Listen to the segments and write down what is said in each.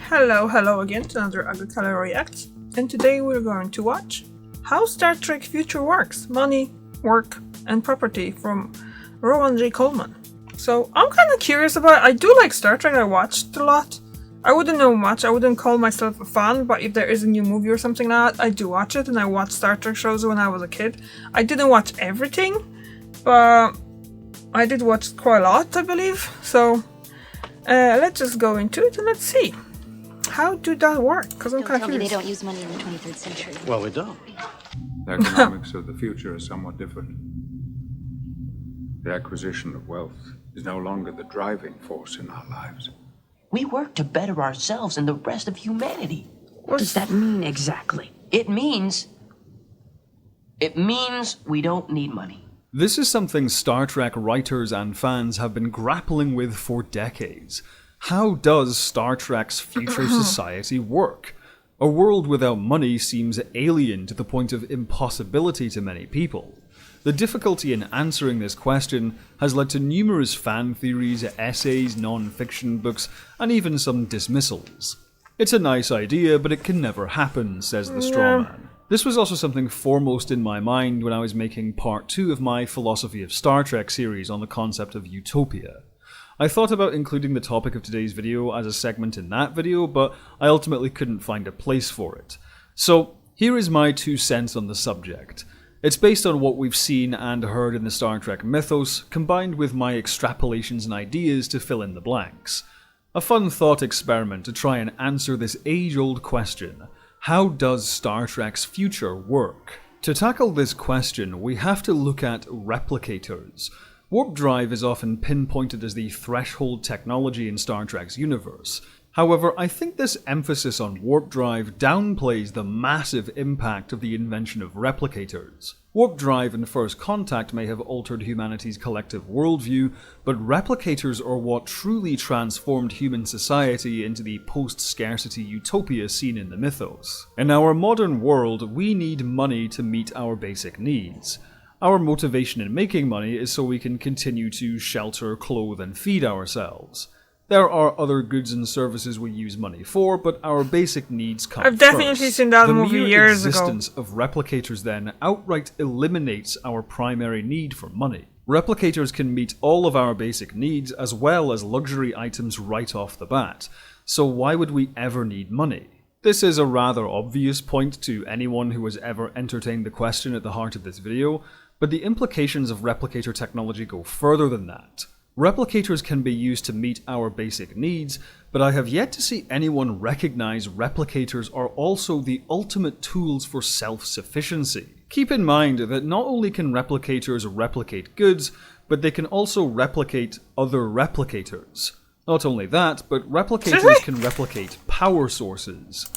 Hello again to another Agricultural React, and today we're going to watch How Star Trek Future Works, Money, Work, and Property from Rowan J. Coleman. So I'm kind of curious about it. I do like Star Trek, I watched a lot. I wouldn't know much, I wouldn't call myself a fan, but if there is a new movie or something like that, I do watch it, and I watched Star Trek shows when I was a kid. I didn't watch everything, but I did watch quite a lot, I believe. So let's just go into it and let's see. How do that work? Because I'm kind of curious. They don't use money in the 23rd century. Well, we don't. The economics of the future is somewhat different. The acquisition of wealth is no longer the driving force in our lives. We work to better ourselves and the rest of humanity. What does that mean exactly? It means we don't need money. This is something Star Trek writers and fans have been grappling with for decades. How does Star Trek's future society work? A world without money seems alien to the point of impossibility to many people. The difficulty in answering this question has led to numerous fan theories, essays, non-fiction books, and even some dismissals. It's a nice idea, but it can never happen, says the straw man. This was also something foremost in my mind when I was making part 2 of my Philosophy of Star Trek series on the concept of utopia. I thought about including the topic of today's video as a segment in that video, but I ultimately couldn't find a place for it. So, here is my 2 cents on the subject. It's based on what we've seen and heard in the Star Trek mythos, combined with my extrapolations and ideas to fill in the blanks. A fun thought experiment to try and answer this age-old question: how does Star Trek's future work? To tackle this question, we have to look at replicators. Warp drive is often pinpointed as the threshold technology in Star Trek's universe. However, I think this emphasis on warp drive downplays the massive impact of the invention of replicators. Warp drive and First Contact may have altered humanity's collective worldview, but replicators are what truly transformed human society into the post-scarcity utopia seen in the mythos. In our modern world, we need money to meet our basic needs. Our motivation in making money is so we can continue to shelter, clothe, and feed ourselves. There are other goods and services we use money for, but our basic needs come I've definitely first. seen that movie years ago. The mere existence of replicators then outright eliminates our primary need for money. Replicators can meet all of our basic needs as well as luxury items right off the bat, so why would we ever need money? This is a rather obvious point to anyone who has ever entertained the question at the heart of this video, but the implications of replicator technology go further than that. Replicators can be used to meet our basic needs, but I have yet to see anyone recognize replicators are also the ultimate tools for self-sufficiency. Keep in mind that not only can replicators replicate goods, but they can also replicate other replicators. Not only that, but replicators can replicate power sources.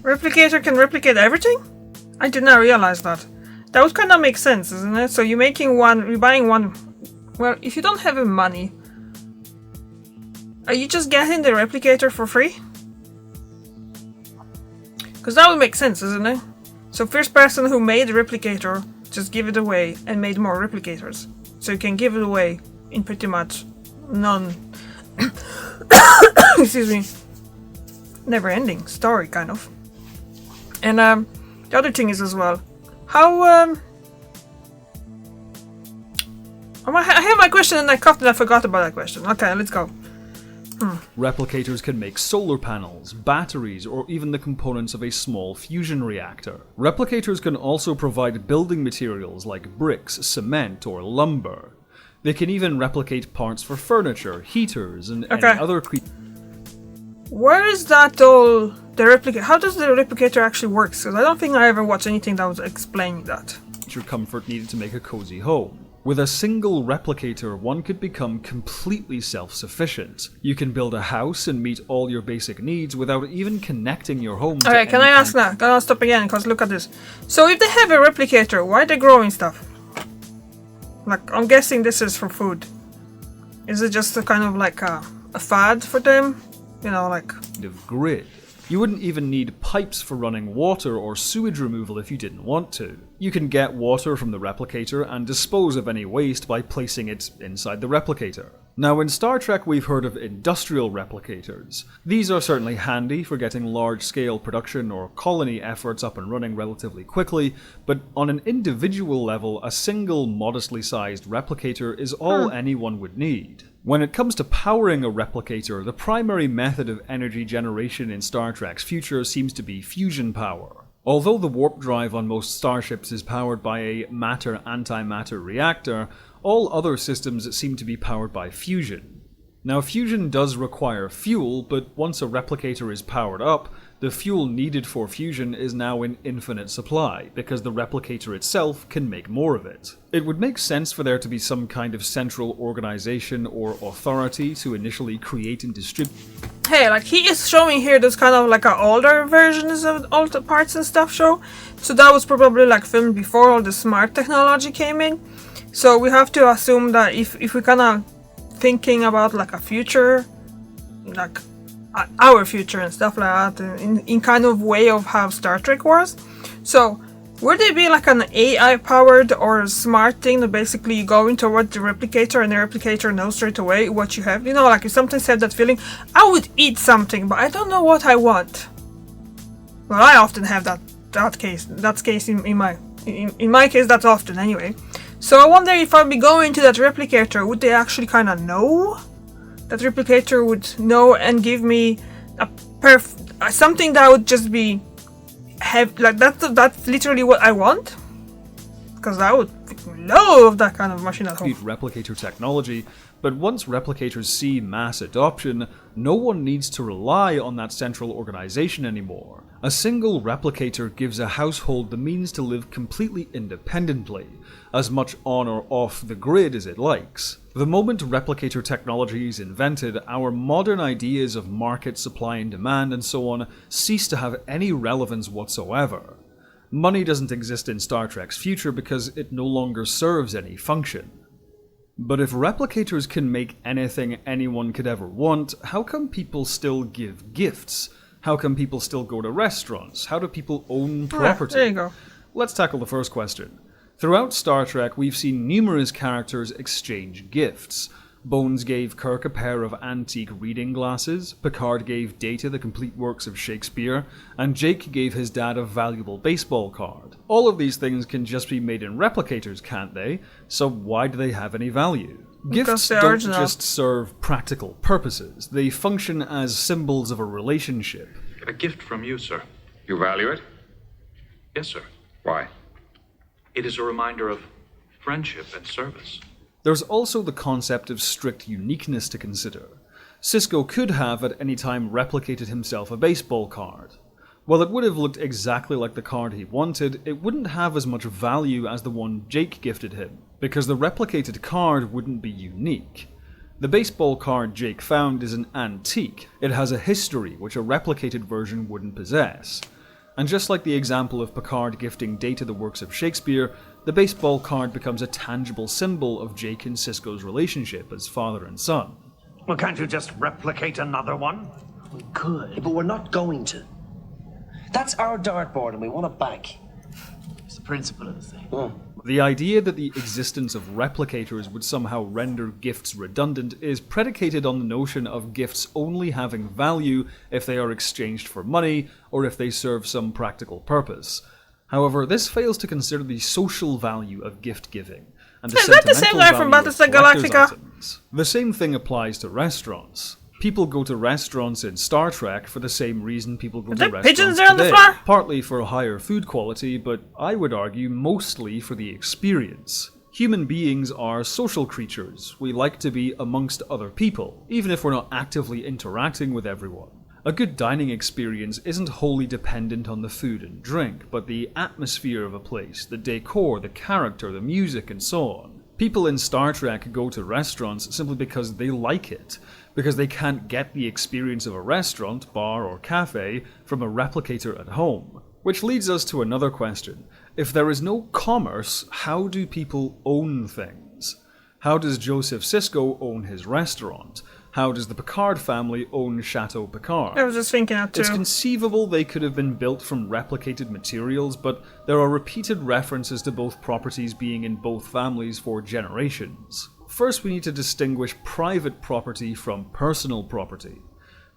Replicator can replicate everything? I did not realize that. That would kind of make sense, isn't it? So you're buying one. Well, if you don't have the money, are you just getting the replicator for free? Because that would make sense, isn't it? So first person who made the replicator just give it away and made more replicators. So you can give it away in pretty much excuse me, never-ending story, kind of. And the other thing is as well, how I have my question and I coughed and I forgot about that question. Okay, let's go. Replicators can make solar panels, batteries, or even the components of a small fusion reactor. Replicators can also provide building materials like bricks, cement, or lumber. They can even replicate parts for furniture, heaters, and any other creatures. Where is that all the replicator? How does the replicator actually work? Because I don't think I ever watched anything that was explaining that. Your comfort needed to make a cozy home. With a single replicator, one could become completely self-sufficient. You can build a house and meet all your basic needs without even connecting your home to can I ask now? Can I stop again? Because look at this. So if they have a replicator, why are they growing stuff? Like, I'm guessing this is for food. Is it just a kind of like a fad for them? You know, like... grid. You wouldn't even need pipes for running water or sewage removal if you didn't want to. You can get water from the replicator and dispose of any waste by placing it inside the replicator. Now, in Star Trek, we've heard of industrial replicators. These are certainly handy for getting large-scale production or colony efforts up and running relatively quickly, but on an individual level, a single modestly sized replicator is all anyone would need. When it comes to powering a replicator, the primary method of energy generation in Star Trek's future seems to be fusion power. Although the warp drive on most starships is powered by a matter-antimatter reactor, all other systems seem to be powered by fusion. Now, fusion does require fuel, but once a replicator is powered up, the fuel needed for fusion is now in infinite supply, because the replicator itself can make more of it. It would make sense for there to be some kind of central organization or authority to initially create and distribute. Hey, like he is showing here this kind of like a older versions of all the parts and stuff show. So that was probably like filmed before all the smart technology came in. So we have to assume that if we kind of thinking about like a future, like our future and stuff like that, in kind of way of how Star Trek was. So would it be like an AI powered or smart thing that basically you go into what the replicator and the replicator knows straight away what you have? You know, like you sometimes have that feeling, I would eat something, but I don't know what I want. Well, I often have that case in my case, that's often anyway. So I wonder if I'd be going to that replicator, would they actually kind of know? That replicator would know and give me something that would just be like that's literally what I want, because I would love that kind of machine at home. Replicator technology, but once replicators see mass adoption, no one needs to rely on that central organization anymore. A single replicator gives a household the means to live completely independently, as much on or off the grid as it likes. The moment replicator technology is invented, our modern ideas of market supply and demand and so on cease to have any relevance whatsoever. Money doesn't exist in Star Trek's future because it no longer serves any function. But if replicators can make anything anyone could ever want, how come people still give gifts? How come people still go to restaurants? How do people own property? There you go. Let's tackle the first question. Throughout Star Trek, we've seen numerous characters exchange gifts. Bones gave Kirk a pair of antique reading glasses, Picard gave Data the complete works of Shakespeare, and Jake gave his dad a valuable baseball card. All of these things can just be made in replicators, can't they? So why do they have any value? Gifts don't just serve practical purposes. They function as symbols of a relationship. A gift from you, sir. You value it? Yes, sir. Why? It is a reminder of friendship and service. There's also the concept of strict uniqueness to consider. Sisko could have at any time replicated himself a baseball card. While it would have looked exactly like the card he wanted, it wouldn't have as much value as the one Jake gifted him, because the replicated card wouldn't be unique. The baseball card Jake found is an antique. It has a history which a replicated version wouldn't possess. And just like the example of Picard gifting Data the works of Shakespeare, the baseball card becomes a tangible symbol of Jake and Sisko's relationship as father and son. Well, can't you just replicate another one? We could, but we're not going to. That's our dartboard and we want it back. It's the principle of the thing. The idea that the existence of replicators would somehow render gifts redundant is predicated on the notion of gifts only having value if they are exchanged for money or if they serve some practical purpose. However, this fails to consider the social value of gift giving and the sentimental value of collector's items. The same thing applies to restaurants. People go to restaurants in Star Trek for the same reason people go to restaurants today. Partly for higher food quality, but I would argue mostly for the experience. Human beings are social creatures. We like to be amongst other people, even if we're not actively interacting with everyone. A good dining experience isn't wholly dependent on the food and drink, but the atmosphere of a place, the decor, the character, the music, and so on. People in Star Trek go to restaurants simply because they like it, because they can't get the experience of a restaurant, bar, or cafe from a replicator at home. Which leads us to another question. If there is no commerce, how do people own things? How does Joseph Sisko own his restaurant? How does the Picard family own Chateau Picard? I was just thinking that too. It's conceivable they could have been built from replicated materials, but there are repeated references to both properties being in both families for generations. first we need to distinguish private property from personal property.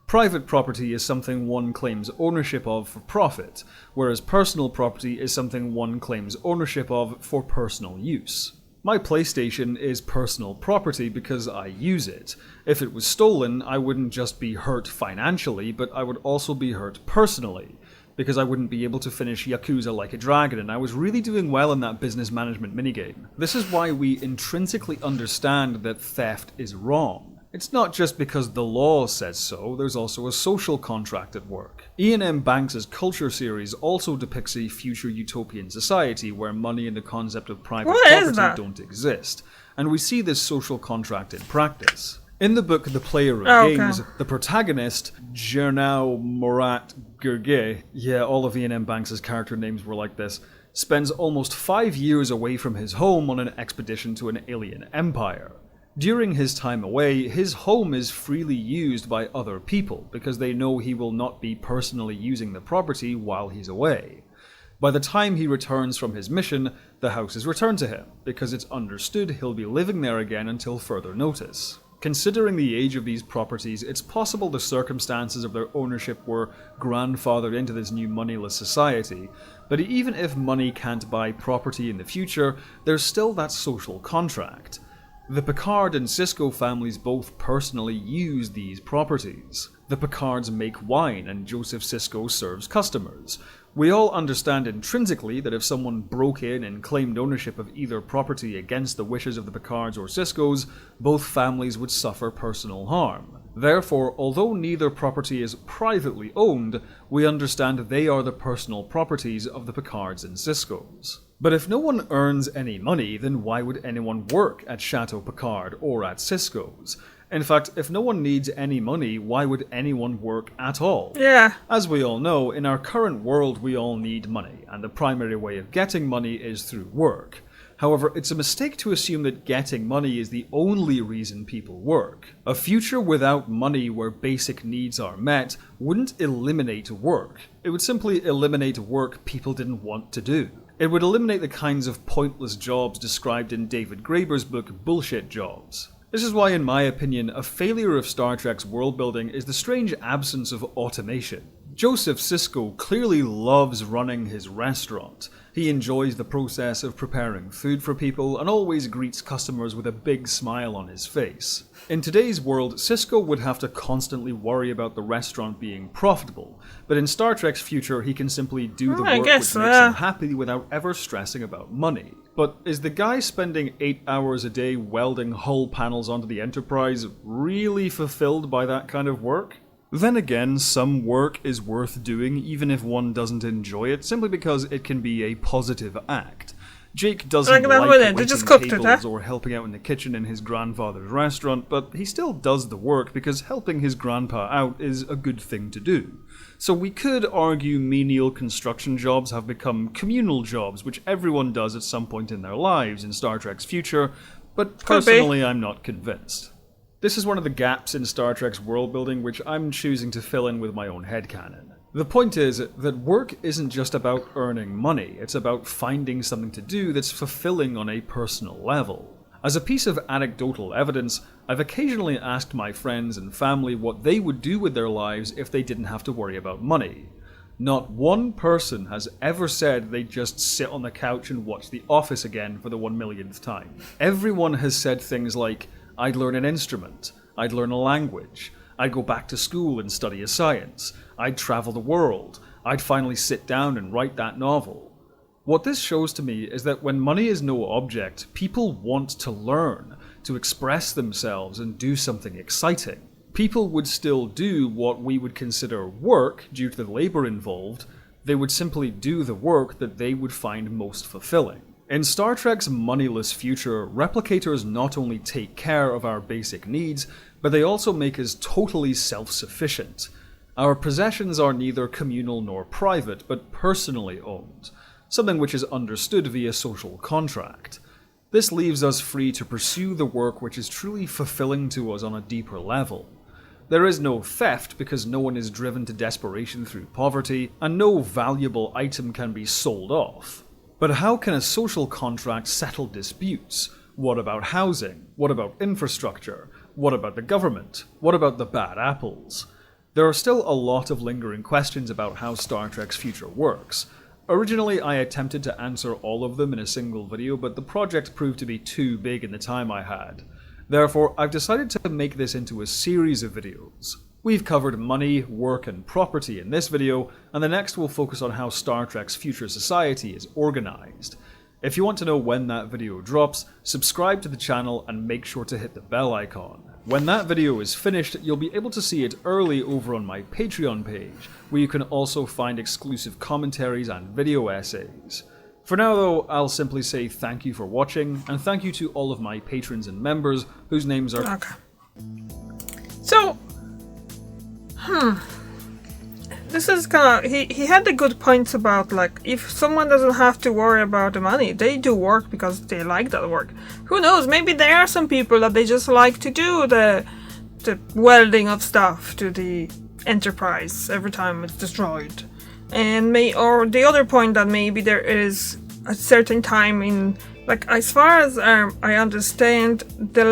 Private property is something one claims ownership of for profit, whereas personal property is something one claims ownership of for personal use. My PlayStation is personal property because I use it. If it was stolen, I wouldn't just be hurt financially, but I would also be hurt personally, because I wouldn't be able to finish Yakuza Like a Dragon, and I was really doing well in that business management minigame. This is why we intrinsically understand that theft is wrong. It's not just because the law says so, there's also a social contract at work. Ian M. Banks' Culture series also depicts a future utopian society where money and the concept of private property don't exist, and we see this social contract in practice. In the book The Player of Games, the protagonist, Gernau Morat Gerge, yeah, all of Ian M. Banks' character names were like this, spends almost 5 years away from his home on an expedition to an alien empire. During his time away, his home is freely used by other people because they know he will not be personally using the property while he's away. By the time he returns from his mission, the house is returned to him because it's understood he'll be living there again until further notice. Considering the age of these properties, it's possible the circumstances of their ownership were grandfathered into this new moneyless society, but even if money can't buy property in the future, there's still that social contract. The Picard and Sisko families both personally use these properties. The Picards make wine and Joseph Sisko serves customers. We all understand intrinsically that if someone broke in and claimed ownership of either property against the wishes of the Picards or Siskos, both families would suffer personal harm. Therefore, although neither property is privately owned, we understand they are the personal properties of the Picards and Siskos. But if no one earns any money, then why would anyone work at Chateau Picard or at Sisko's? In fact, if no one needs any money, why would anyone work at all? Yeah. As we all know, in our current world we all need money, and the primary way of getting money is through work. However, it's a mistake to assume that getting money is the only reason people work. A future without money where basic needs are met wouldn't eliminate work. It would simply eliminate work people didn't want to do. It would eliminate the kinds of pointless jobs described in David Graeber's book Bullshit Jobs. This is why, in my opinion, a failure of Star Trek's world building is the strange absence of automation. Joseph Sisko clearly loves running his restaurant. He enjoys the process of preparing food for people and always greets customers with a big smile on his face. In today's world, Sisko would have to constantly worry about the restaurant being profitable, but in Star Trek's future he can simply do the work which makes him happy without ever stressing about money. But is the guy spending 8 hours a day welding hull panels onto the Enterprise really fulfilled by that kind of work? Then again, some work is worth doing even if one doesn't enjoy it, simply because it can be a positive act. Jake doesn't like waiting tables or helping out in the kitchen in his grandfather's restaurant, but he still does the work because helping his grandpa out is a good thing to do. So we could argue menial construction jobs have become communal jobs, which everyone does at some point in their lives in Star Trek's future, but personally I'm not convinced. This is one of the gaps in Star Trek's world building which I'm choosing to fill in with my own headcanon. The point is that work isn't just about earning money, it's about finding something to do that's fulfilling on a personal level. As a piece of anecdotal evidence, I've occasionally asked my friends and family what they would do with their lives if they didn't have to worry about money. Not one person has ever said they'd just sit on the couch and watch The Office again for the 1,000,000th time. Everyone has said things like, I'd learn an instrument, I'd learn a language, I'd go back to school and study a science, I'd travel the world, I'd finally sit down and write that novel. What this shows to me is that when money is no object, people want to learn, to express themselves and do something exciting. People would still do what we would consider work due to the labor involved, they would simply do the work that they would find most fulfilling. In Star Trek's moneyless future, replicators not only take care of our basic needs, but they also make us totally self-sufficient. Our possessions are neither communal nor private, but personally owned, something which is understood via social contract. This leaves us free to pursue the work which is truly fulfilling to us on a deeper level. There is no theft because no one is driven to desperation through poverty, and no valuable item can be sold off. But how can a social contract settle disputes? What about housing? What about infrastructure? What about the government? What about the bad apples? There are still a lot of lingering questions about how Star Trek's future works. Originally, I attempted to answer all of them in a single video, but the project proved to be too big in the time I had. Therefore, I've decided to make this into a series of videos. We've covered money, work, and property in this video, and the next will focus on how Star Trek's future society is organized. If you want to know when that video drops, subscribe to the channel and make sure to hit the bell icon. When that video is finished, you'll be able to see it early over on my Patreon page, where you can also find exclusive commentaries and video essays. For now though, I'll simply say thank you for watching, and thank you to all of my patrons and members whose names are... Okay. So... This is kinda... He had the good points about, like, if someone doesn't have to worry about the money, they do work because they like that work. Who knows, maybe there are some people that they just like to do the welding of stuff to the Enterprise every time it's destroyed. And or the other point that maybe there is a certain time in, like, as far as I understand, the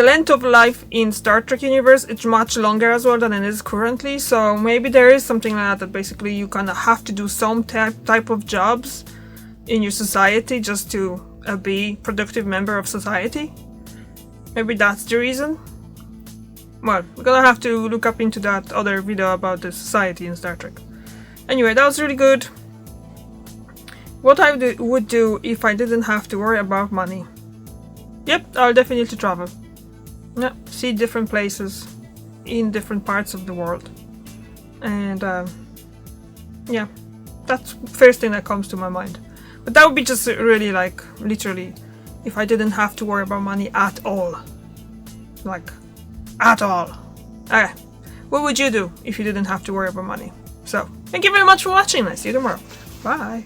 length of life in Star Trek universe, it's much longer as well than it is currently. So maybe there is something like that basically you kind of have to do some type of jobs in your society just to be a productive member of society. Maybe that's the reason. Well, we're gonna have to look up into that other video about the society in Star Trek. Anyway, that was really good. What I would do if I didn't have to worry about money. Yep, I'll definitely travel. Yeah, see different places in different parts of the world. And yeah, that's the first thing that comes to my mind. But that would be just really, like, literally, if I didn't have to worry about money at all. Like, at all. Okay, what would you do if you didn't have to worry about money? So, thank you very much for watching. I see you tomorrow. Bye.